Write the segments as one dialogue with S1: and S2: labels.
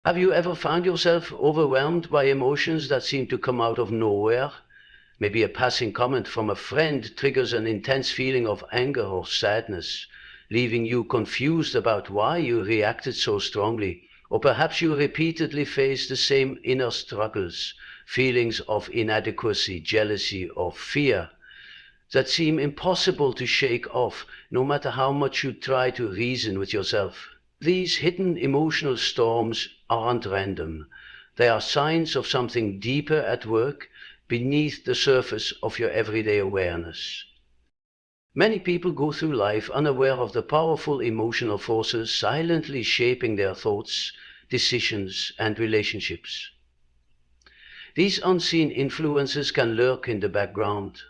S1: Have you ever found yourself overwhelmed by emotions that seem to come out of nowhere? Maybe a passing comment from a friend triggers an intense feeling of anger or sadness, leaving you confused about why you reacted so strongly. Or perhaps you repeatedly face the same inner struggles, feelings of inadequacy, jealousy, or fear that seem impossible to shake off, no matter how much you try to reason with yourself. These hidden emotional storms aren't random. They are signs of something deeper at work beneath the surface of your everyday awareness. Many people go through life unaware of the powerful emotional forces silently shaping their thoughts, decisions, and relationships. These unseen influences can lurk in the background,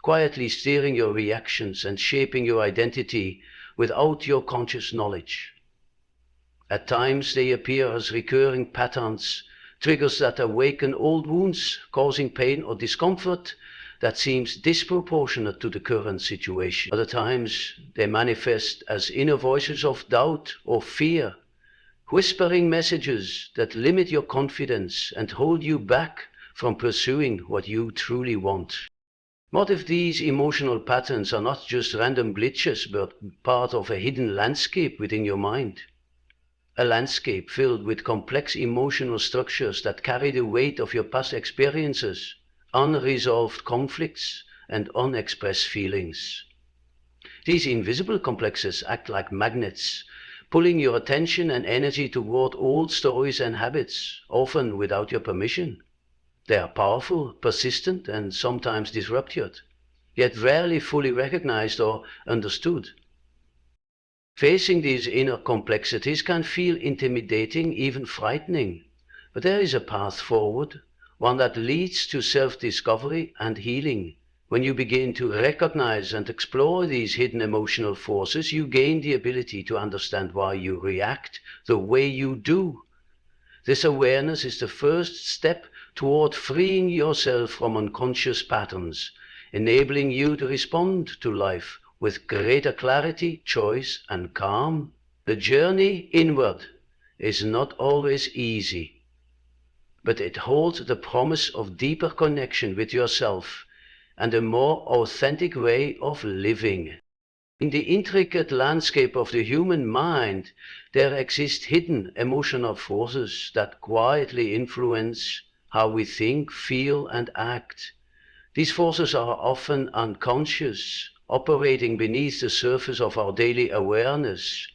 S1: quietly steering your reactions and shaping your identity without your conscious knowledge. At times they appear as recurring patterns, triggers that awaken old wounds, causing pain or discomfort that seems disproportionate to the current situation. Other times they manifest as inner voices of doubt or fear, whispering messages that limit your confidence and hold you back from pursuing what you truly want. What if these emotional patterns are not just random glitches, but part of a hidden landscape within your mind? A landscape filled with complex emotional structures that carry the weight of your past experiences, unresolved conflicts, and unexpressed feelings. These invisible complexes act like magnets, pulling your attention and energy toward old stories and habits, often without your permission. They are powerful, persistent, and sometimes disruptive, yet rarely fully recognized or understood. Facing these inner complexities can feel intimidating, even frightening, but there is a path forward, one that leads to self-discovery and healing. When you begin to recognize and explore these hidden emotional forces, you gain the ability to understand why you react the way you do. This awareness is the first step toward freeing yourself from unconscious patterns, enabling you to respond to life with greater clarity, choice, and calm. The journey inward is not always easy, but it holds the promise of deeper connection with yourself and a more authentic way of living. In the intricate landscape of the human mind, there exist hidden emotional forces that quietly influence how we think, feel, and act. These forces are often unconscious, operating beneath the surface of our daily awareness,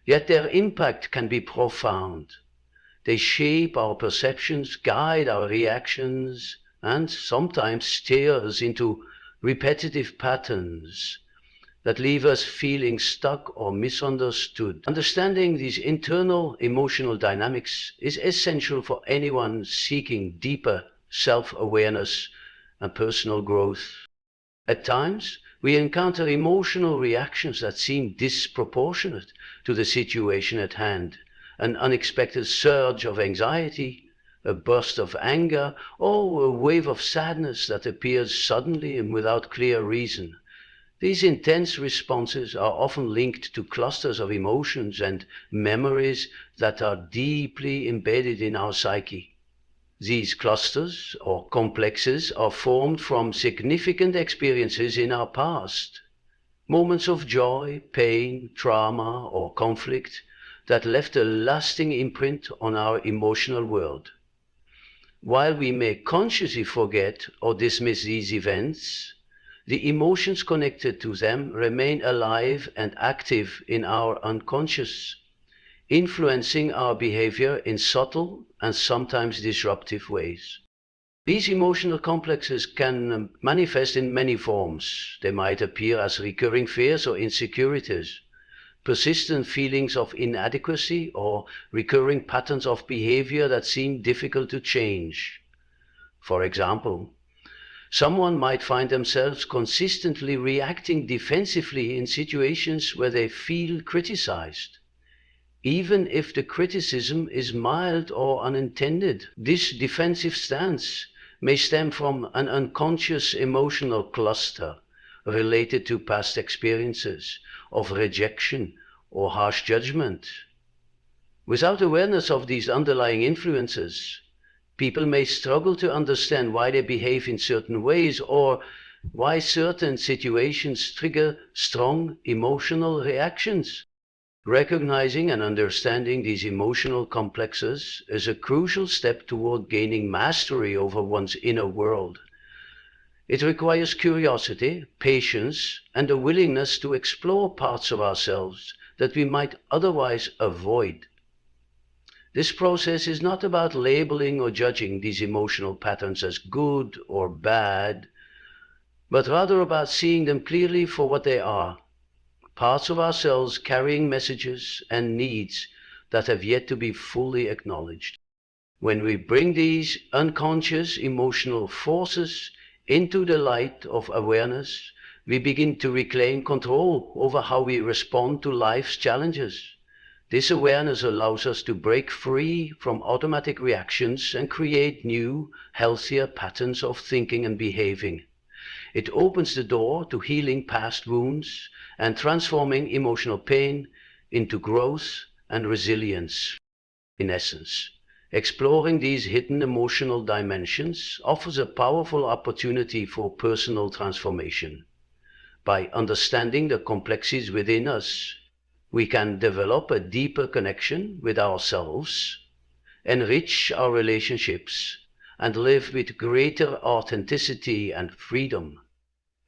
S1: yet their impact can be profound. They shape our perceptions, guide our reactions, and sometimes steer us into repetitive patterns that leave us feeling stuck or misunderstood. Understanding these internal emotional dynamics is essential for anyone seeking deeper self-awareness and personal growth. At times, we encounter emotional reactions that seem disproportionate to the situation at hand. An unexpected surge of anxiety, a burst of anger, or a wave of sadness that appears suddenly and without clear reason. These intense responses are often linked to clusters of emotions and memories that are deeply embedded in our psyche. These clusters or complexes are formed from significant experiences in our past, moments of joy, pain, trauma, or conflict that left a lasting imprint on our emotional world. While we may consciously forget or dismiss these events, the emotions connected to them remain alive and active in our unconscious, influencing our behavior in subtle and sometimes disruptive ways. These emotional complexes can manifest in many forms. They might appear as recurring fears or insecurities, persistent feelings of inadequacy, or recurring patterns of behavior that seem difficult to change. For example, someone might find themselves consistently reacting defensively in situations where they feel criticized. Even if the criticism is mild or unintended, this defensive stance may stem from an unconscious emotional cluster related to past experiences of rejection or harsh judgment. Without awareness of these underlying influences, people may struggle to understand why they behave in certain ways or why certain situations trigger strong emotional reactions. Recognizing and understanding these emotional complexes is a crucial step toward gaining mastery over one's inner world. It requires curiosity, patience, and a willingness to explore parts of ourselves that we might otherwise avoid. This process is not about labeling or judging these emotional patterns as good or bad, but rather about seeing them clearly for what they are, parts of ourselves carrying messages and needs that have yet to be fully acknowledged. When we bring these unconscious emotional forces into the light of awareness, we begin to reclaim control over how we respond to life's challenges. This awareness allows us to break free from automatic reactions and create new, healthier patterns of thinking and behaving. It opens the door to healing past wounds and transforming emotional pain into growth and resilience. In essence, exploring these hidden emotional dimensions offers a powerful opportunity for personal transformation. By understanding the complexities within us, we can develop a deeper connection with ourselves, enrich our relationships, and live with greater authenticity and freedom.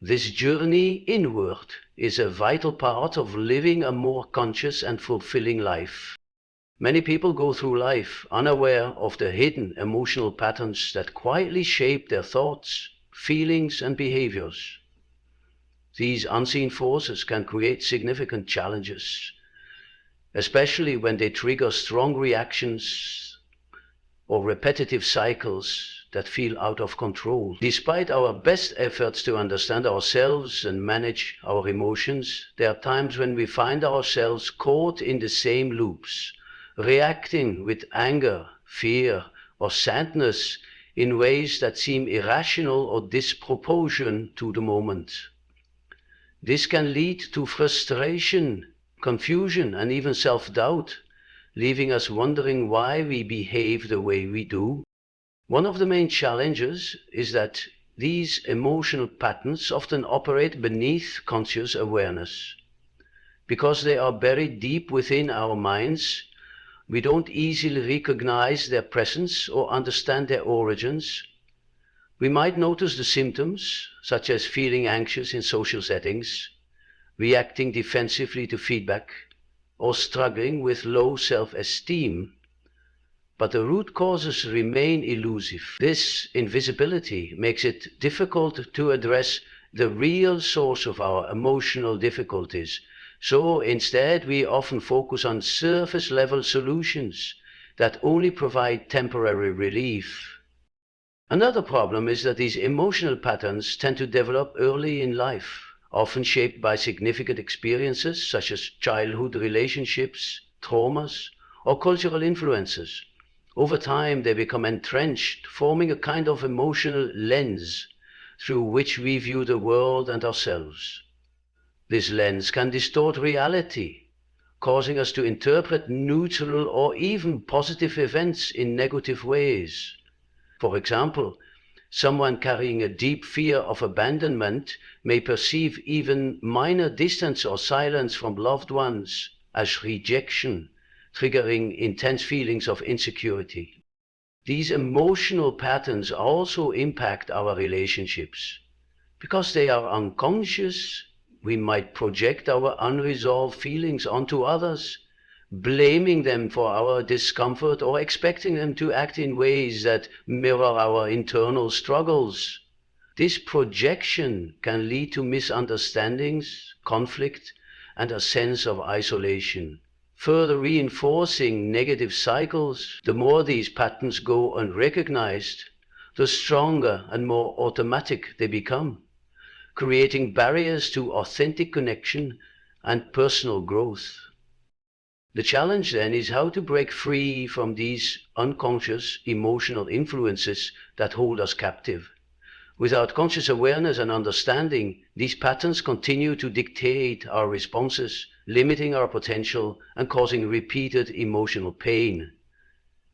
S1: This journey inward is a vital part of living a more conscious and fulfilling life. Many people go through life unaware of the hidden emotional patterns that quietly shape their thoughts, feelings, and behaviors. These unseen forces can create significant challenges, especially when they trigger strong reactions or repetitive cycles that feel out of control. Despite our best efforts to understand ourselves and manage our emotions, there are times when we find ourselves caught in the same loops, reacting with anger, fear, or sadness in ways that seem irrational or disproportionate to the moment. This can lead to frustration, confusion, and even self-doubt, leaving us wondering why we behave the way we do. One of the main challenges is that these emotional patterns often operate beneath conscious awareness. Because they are buried deep within our minds, we don't easily recognize their presence or understand their origins. We might notice the symptoms, such as feeling anxious in social settings, reacting defensively to feedback, or struggling with low self-esteem, but the root causes remain elusive. This invisibility makes it difficult to address the real source of our emotional difficulties. So instead, we often focus on surface-level solutions that only provide temporary relief. Another problem is that these emotional patterns tend to develop early in life, often shaped by significant experiences such as childhood relationships, traumas, or cultural influences. Over time, they become entrenched, forming a kind of emotional lens through which we view the world and ourselves. This lens can distort reality, causing us to interpret neutral or even positive events in negative ways. For example, someone carrying a deep fear of abandonment may perceive even minor distance or silence from loved ones as rejection, triggering intense feelings of insecurity. These emotional patterns also impact our relationships. Because they are unconscious, we might project our unresolved feelings onto others, blaming them for our discomfort or expecting them to act in ways that mirror our internal struggles. This projection can lead to misunderstandings, conflict, and a sense of isolation, further reinforcing negative cycles. The more these patterns go unrecognized, the stronger and more automatic they become, creating barriers to authentic connection and personal growth. The challenge then is how to break free from these unconscious emotional influences that hold us captive. Without conscious awareness and understanding, these patterns continue to dictate our responses, limiting our potential and causing repeated emotional pain.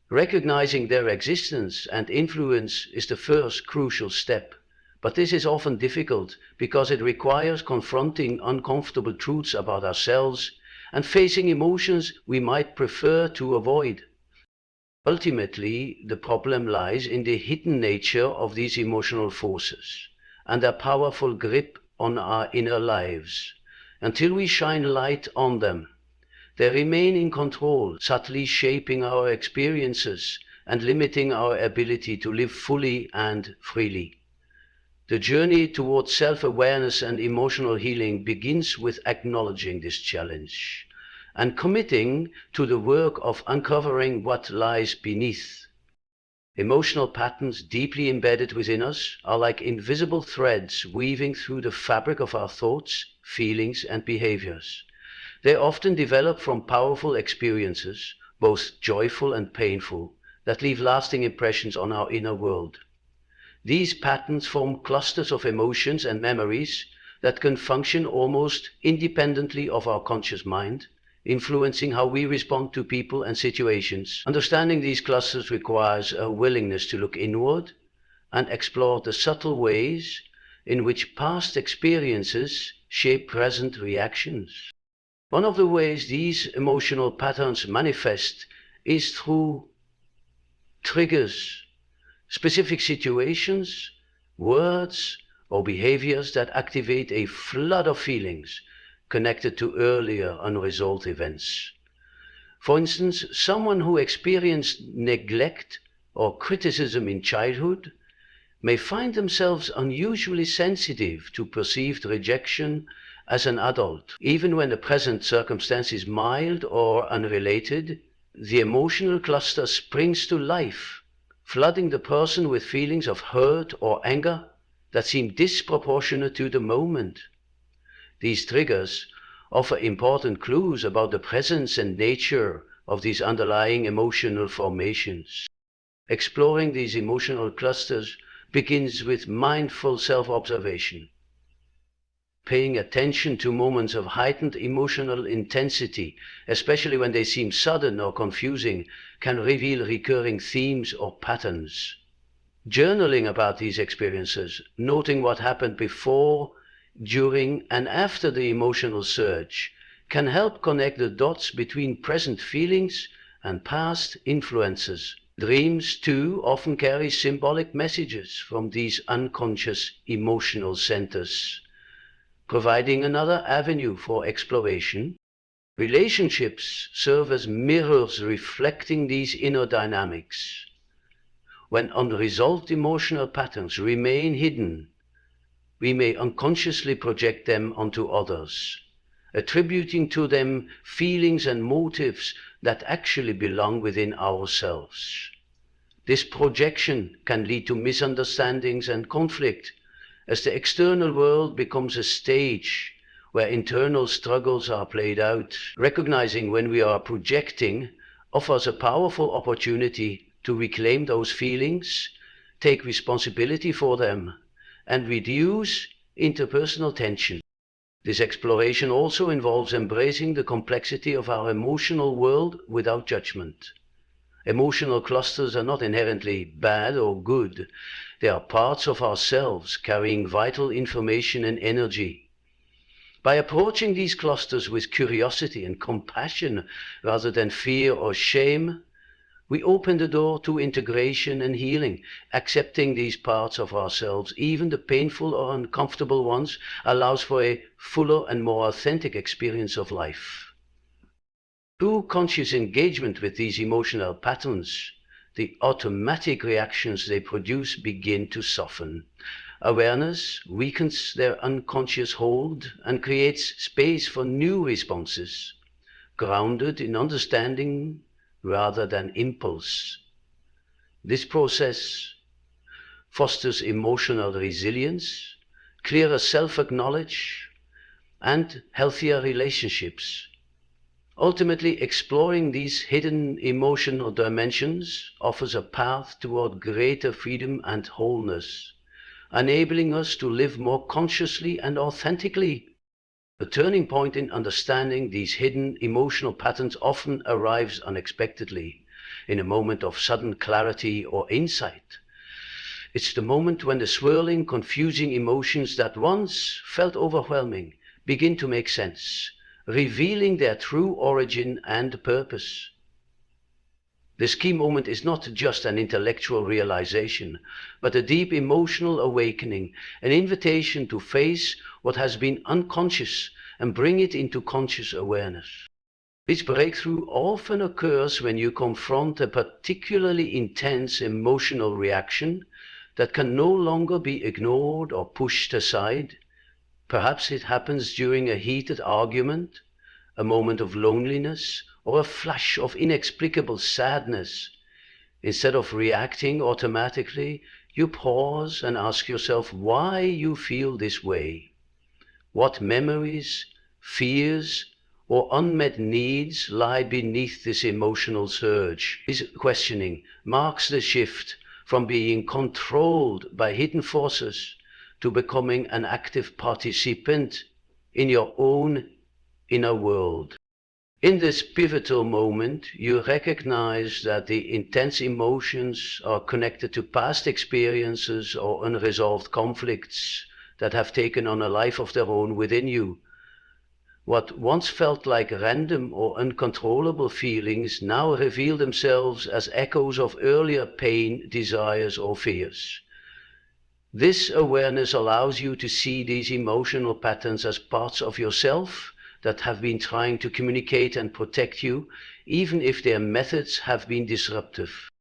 S1: Recognizing their existence and influence is the first crucial step, but this is often difficult because it requires confronting uncomfortable truths about ourselves and facing emotions we might prefer to avoid. Ultimately, the problem lies in the hidden nature of these emotional forces and their powerful grip on our inner lives. Until we shine light on them, they remain in control, subtly shaping our experiences and limiting our ability to live fully and freely. The journey towards self-awareness and emotional healing begins with acknowledging this challenge and committing to the work of uncovering what lies beneath. Emotional patterns deeply embedded within us are like invisible threads weaving through the fabric of our thoughts, feelings, and behaviors. They often develop from powerful experiences, both joyful and painful, that leave lasting impressions on our inner world. These patterns form clusters of emotions and memories that can function almost independently of our conscious mind, influencing how we respond to people and situations. Understanding these clusters requires a willingness to look inward and explore the subtle ways in which past experiences shape present reactions. One of the ways these emotional patterns manifest is through triggers, specific situations, words, or behaviors that activate a flood of feelings connected to earlier unresolved events. For instance, someone who experienced neglect or criticism in childhood may find themselves unusually sensitive to perceived rejection as an adult. Even when the present circumstance is mild or unrelated, the emotional cluster springs to life, flooding the person with feelings of hurt or anger that seem disproportionate to the moment. These triggers offer important clues about the presence and nature of these underlying emotional formations. Exploring these emotional clusters begins with mindful self-observation. Paying attention to moments of heightened emotional intensity, especially when they seem sudden or confusing, can reveal recurring themes or patterns. Journaling about these experiences, noting what happened before, during, and after the emotional surge, can help connect the dots between present feelings and past influences. Dreams, too, often carry symbolic messages from these unconscious emotional centers, providing another avenue for exploration. Relationships serve as mirrors reflecting these inner dynamics. When unresolved emotional patterns remain hidden, we may unconsciously project them onto others, attributing to them feelings and motives that actually belong within ourselves. This projection can lead to misunderstandings and conflict, as the external world becomes a stage where internal struggles are played out. Recognizing when we are projecting offers a powerful opportunity to reclaim those feelings, take responsibility for them, and reduce interpersonal tension. This exploration also involves embracing the complexity of our emotional world without judgment. Emotional clusters are not inherently bad or good. They are parts of ourselves carrying vital information and energy. By approaching these clusters with curiosity and compassion rather than fear or shame, we open the door to integration and healing. Accepting these parts of ourselves, even the painful or uncomfortable ones, allows for a fuller and more authentic experience of life. Through conscious engagement with these emotional patterns, the automatic reactions they produce begin to soften. Awareness weakens their unconscious hold and creates space for new responses, grounded in understanding rather than impulse. This process fosters emotional resilience, clearer self-acknowledge, and healthier relationships. Ultimately, exploring these hidden emotional dimensions offers a path toward greater freedom and wholeness, enabling us to live more consciously and authentically. The turning point in understanding these hidden emotional patterns often arrives unexpectedly, in a moment of sudden clarity or insight. It's the moment when the swirling, confusing emotions that once felt overwhelming begin to make sense, revealing their true origin and purpose. This key moment is not just an intellectual realization, but a deep emotional awakening, an invitation to face what has been unconscious and bring it into conscious awareness. This breakthrough often occurs when you confront a particularly intense emotional reaction that can no longer be ignored or pushed aside. Perhaps it happens during a heated argument, a moment of loneliness, or a flash of inexplicable sadness. Instead of reacting automatically, you pause and ask yourself why you feel this way. What memories, fears, or unmet needs lie beneath this emotional surge? This questioning marks the shift from being controlled by hidden forces to becoming an active participant in your own inner world. In this pivotal moment, you recognize that the intense emotions are connected to past experiences or unresolved conflicts that have taken on a life of their own within you. What once felt like random or uncontrollable feelings now reveal themselves as echoes of earlier pain, desires, or fears. This awareness allows you to see these emotional patterns as parts of yourself that have been trying to communicate and protect you, even if their methods have been disruptive.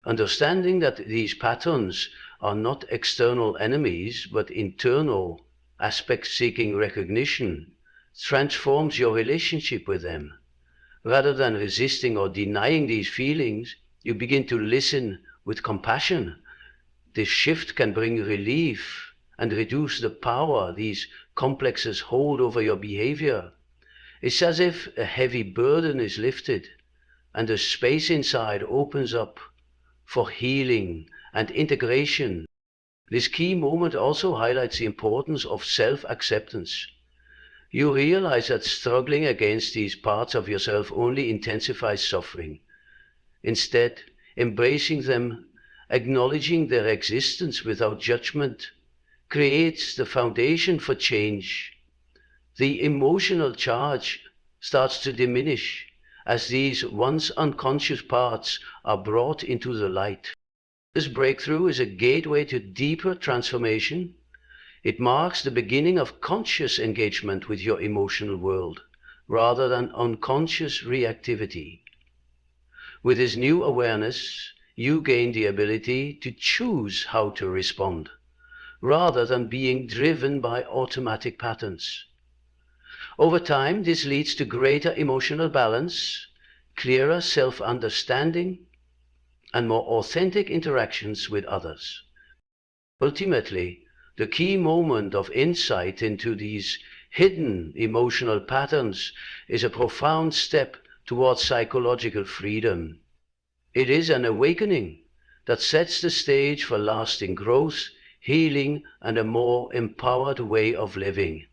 S1: Understanding that these patterns are not external enemies, but internal aspects seeking recognition, transforms your relationship with them. Rather than resisting or denying these feelings, you begin to listen with compassion. This shift can bring relief and reduce the power these complexes hold over your behavior. It's as if a heavy burden is lifted and the space inside opens up for healing and integration. This key moment also highlights the importance of self-acceptance. You realize that struggling against these parts of yourself only intensifies suffering. Instead, embracing them, acknowledging their existence without judgment, creates the foundation for change. The emotional charge starts to diminish as these once unconscious parts are brought into the light. This breakthrough is a gateway to deeper transformation. It marks the beginning of conscious engagement with your emotional world, rather than unconscious reactivity. With this new awareness, you gain the ability to choose how to respond, rather than being driven by automatic patterns. Over time, this leads to greater emotional balance, clearer self-understanding, and more authentic interactions with others. Ultimately, the key moment of insight into these hidden emotional patterns is a profound step towards psychological freedom. It is an awakening that sets the stage for lasting growth, healing, and a more empowered way of living.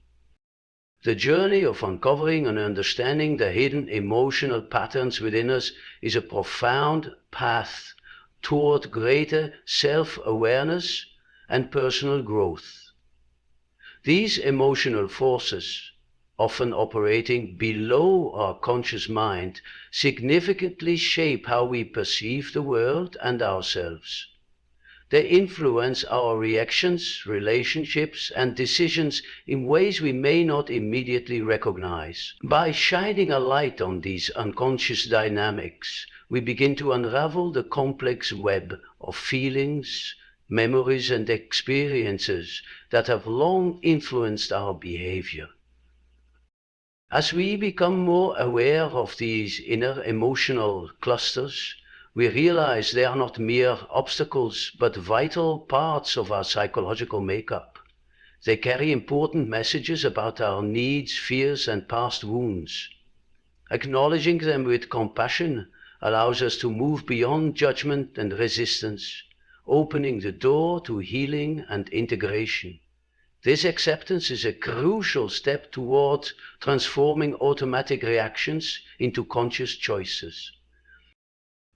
S1: The journey of uncovering and understanding the hidden emotional patterns within us is a profound path toward greater self-awareness and personal growth. These emotional forces, often operating below our conscious mind, significantly shape how we perceive the world and ourselves. They influence our reactions, relationships, and decisions in ways we may not immediately recognize. By shining a light on these unconscious dynamics, we begin to unravel the complex web of feelings, memories, and experiences that have long influenced our behavior. As we become more aware of these inner emotional clusters, we realize they are not mere obstacles, but vital parts of our psychological makeup. They carry important messages about our needs, fears, and past wounds. Acknowledging them with compassion allows us to move beyond judgment and resistance, opening the door to healing and integration. This acceptance is a crucial step toward transforming automatic reactions into conscious choices.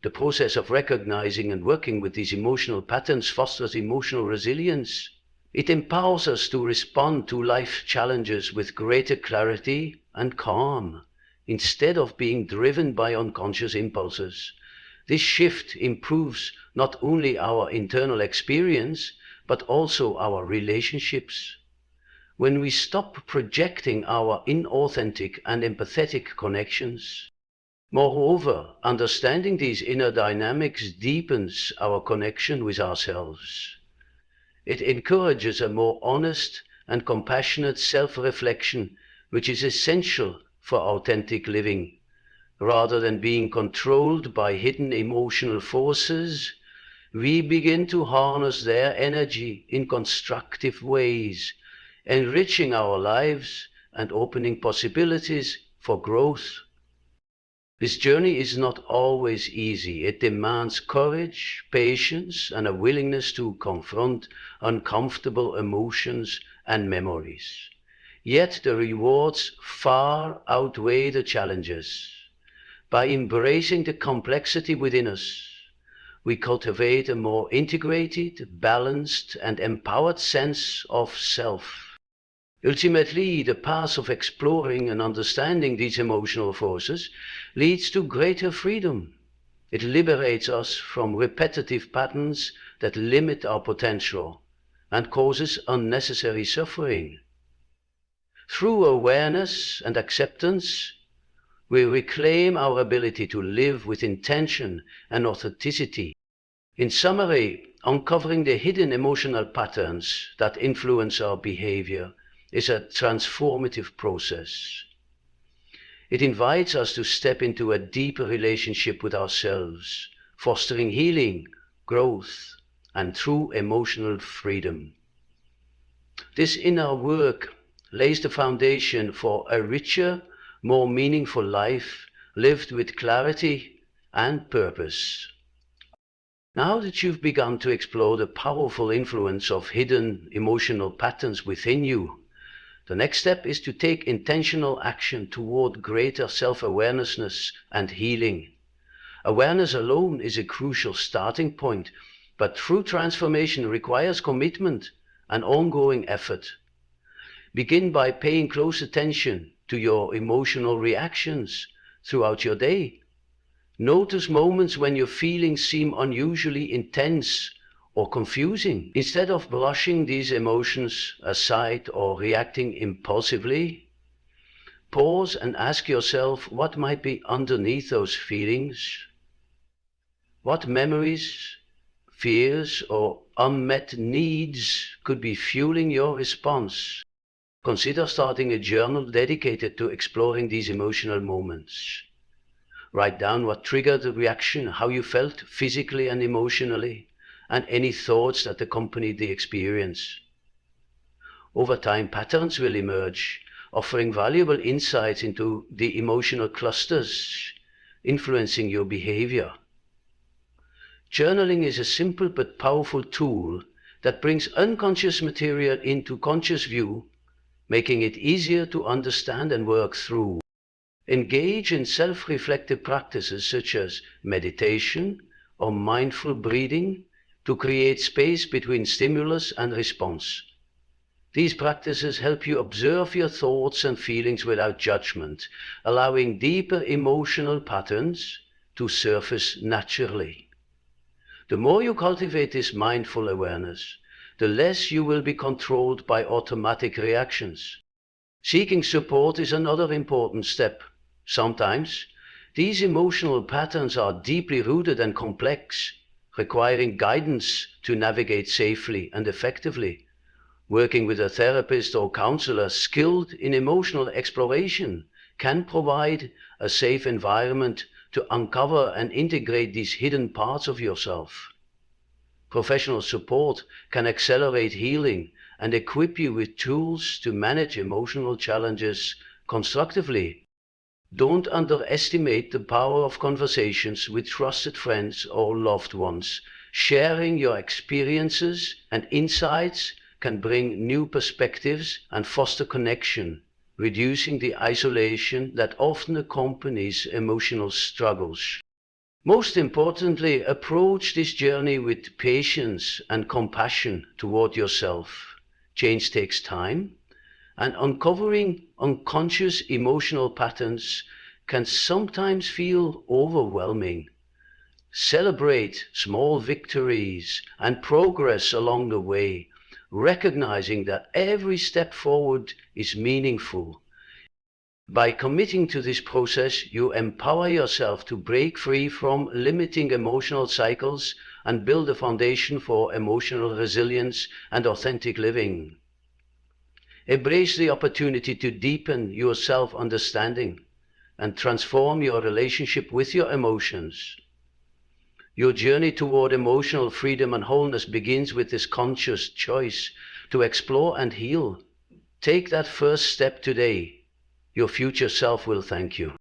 S1: The process of recognizing and working with these emotional patterns fosters emotional resilience. It empowers us to respond to life challenges with greater clarity and calm, instead of being driven by unconscious impulses. This shift improves not only our internal experience, but also our relationships. When we stop projecting our inauthentic and empathetic connections. Moreover, understanding these inner dynamics deepens our connection with ourselves. It encourages a more honest and compassionate self-reflection, which is essential for authentic living. Rather than being controlled by hidden emotional forces, we begin to harness their energy in constructive ways, enriching our lives and opening possibilities for growth. This journey is not always easy. It demands courage, patience, and a willingness to confront uncomfortable emotions and memories. Yet the rewards far outweigh the challenges. By embracing the complexity within us, we cultivate a more integrated, balanced, and empowered sense of self. Ultimately, the path of exploring and understanding these emotional forces leads to greater freedom. It liberates us from repetitive patterns that limit our potential and causes unnecessary suffering. Through awareness and acceptance, we reclaim our ability to live with intention and authenticity. In summary, uncovering the hidden emotional patterns that influence our behavior is a transformative process. It invites us to step into a deeper relationship with ourselves, fostering healing, growth, and true emotional freedom. This inner work lays the foundation for a richer, more meaningful life lived with clarity and purpose. Now that you've begun to explore the powerful influence of hidden emotional patterns within you, the next step is to take intentional action toward greater self-awareness and healing. Awareness alone is a crucial starting point, but true transformation requires commitment and ongoing effort. Begin by paying close attention to your emotional reactions throughout your day. Notice moments when your feelings seem unusually intense or confusing. Instead of brushing these emotions aside or reacting impulsively, pause and ask yourself what might be underneath those feelings. What memories, fears, or unmet needs could be fueling your response? Consider starting a journal dedicated to exploring these emotional moments. Write down what triggered the reaction, how you felt physically and emotionally, and any thoughts that accompanied the experience. Over time, patterns will emerge, offering valuable insights into the emotional clusters influencing your behavior. Journaling is a simple but powerful tool that brings unconscious material into conscious view, making it easier to understand and work through. Engage in self-reflective practices such as meditation or mindful breathing to create space between stimulus and response. These practices help you observe your thoughts and feelings without judgment, allowing deeper emotional patterns to surface naturally. The more you cultivate this mindful awareness, the less you will be controlled by automatic reactions. Seeking support is another important step. Sometimes, these emotional patterns are deeply rooted and complex, requiring guidance to navigate safely and effectively. Working with a therapist or counselor skilled in emotional exploration can provide a safe environment to uncover and integrate these hidden parts of yourself. Professional support can accelerate healing and equip you with tools to manage emotional challenges constructively. Don't underestimate the power of conversations with trusted friends or loved ones. Sharing your experiences and insights can bring new perspectives and foster connection, reducing the isolation that often accompanies emotional struggles. Most importantly, approach this journey with patience and compassion toward yourself. Change takes time, and uncovering unconscious emotional patterns can sometimes feel overwhelming. Celebrate small victories and progress along the way, recognizing that every step forward is meaningful. By committing to this process, you empower yourself to break free from limiting emotional cycles and build a foundation for emotional resilience and authentic living. Embrace the opportunity to deepen your self-understanding and transform your relationship with your emotions. Your journey toward emotional freedom and wholeness begins with this conscious choice to explore and heal. Take that first step today. Your future self will thank you.